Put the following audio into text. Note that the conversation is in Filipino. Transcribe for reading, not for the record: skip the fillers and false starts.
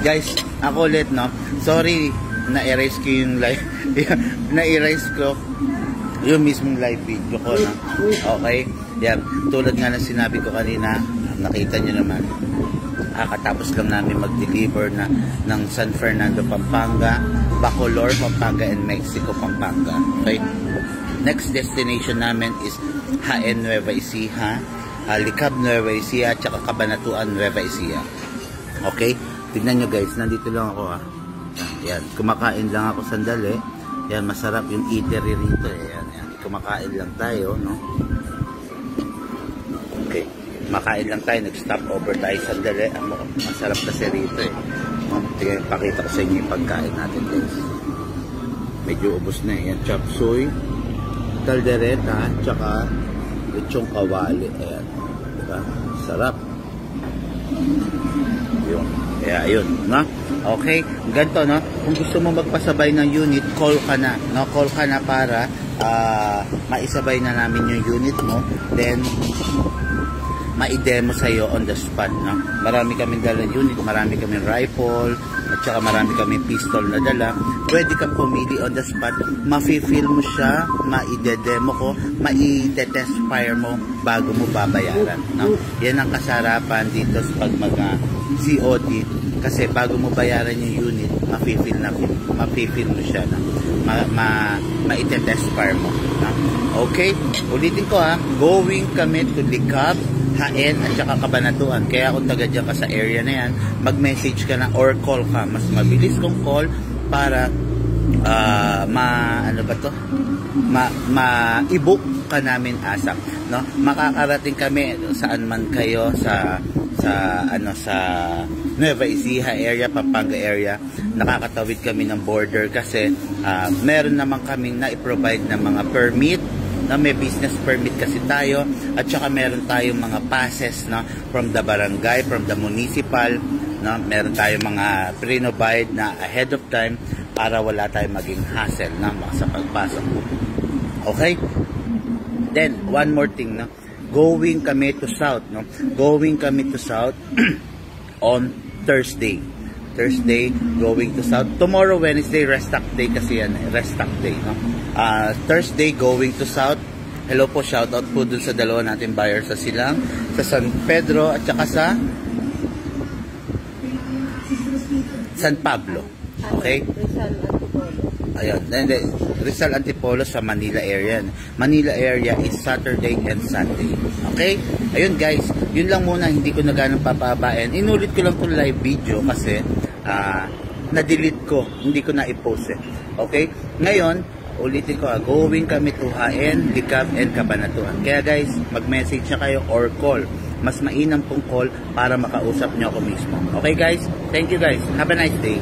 Guys, ako ulit, no? Sorry, na-erase ko yung live. Na-erase ko yung mismong live video ko, no? Okay? Yan. Tulad nga ng sinabi ko kanina, nakita nyo naman. Katapos lang namin mag-deliver ng San Fernando, Pampanga, Bacolor, Pampanga, and Mexico, Pampanga. Okay? Next destination namin is Jaén, Nueva Ecija, Licab, Nueva Ecija, at saka Cabanatuan, Nueva Ecija. Okay? Tignan nyo guys, nandito lang ako Yan, kumakain lang ako sandali. Yan, masarap yung eatery rito. Yan, yan. Kumakain lang tayo, no? Okay. Makain lang tayo, nag-stop over tayo sandali. Masarap kasi rito Tignan, pakita ko sa inyo yung pagkain natin guys. Medyo ubos na Yan, chop suey, kaldereta, tsaka lechong kawali. Ayan. Diba? Sarap. Yun. Kaya yun, no? Okay, ganito, no? Kung gusto mo magpasabay ng unit, call ka na, no? Call ka na para maisabay na namin yung unit mo. Then, ma-demo sa'yo on the spot, no? Marami kaming dalang unit, marami kaming rifle, at saka marami kaming pistol na dala. Pwede kang pumili on the spot, ma-feel mo siya, ma-demo ko, ma-test fire mo bago mo babayaran, no? Yan ang kasarapan dito sa pag mag-COD, kasi bago mo bayaran yung unit, ma-feel mo siya, no? Ma-test fire mo, no? Okay, ulitin ko going kami to Licab, Jaén at saka Cabanatuan. Kaya kung taga dyan ka sa area na yan, mag-message ka na or call ka. Mas mabilis kong call para ma-i-book ka namin ASAP, no? Makakarating kami saan man kayo sa Nueva Ecija area, Pampanga area. Nakakatawid kami ng border kasi meron naman kaming na-provide na mga permit, na may business permit kasi tayo, at saka meron tayong mga passes, no, from the barangay, from the municipal, no, meron tayong mga pre-provide na ahead of time para wala tayong maging hassle na sa pagpasok. Okay? Then one more thing, no, going kami to south, no, going kami to south on Thursday, going to south. Tomorrow, Wednesday, restock day kasi yan, restock day, no? Thursday, going to south. Hello po, shoutout po dun sa dalawa natin buyer sa Silang, sa San Pedro, at saka sa San Pablo. Okay? Ayun, Rizal Antipolo sa Manila area. Manila area is Saturday and Sunday. Okay? Ayun guys, yun lang muna, hindi ko na ganang papabain. Inulit ko lang itong live video kasi na-delete ko, hindi ko na i-post Okay? Ngayon, ulitin ko, going kami to Jaén, Licab, and Cabanatuan. Kaya guys, mag-message na kayo or call. Mas mainam pong call para makausap nyo ako mismo. Okay guys? Thank you guys. Have a nice day.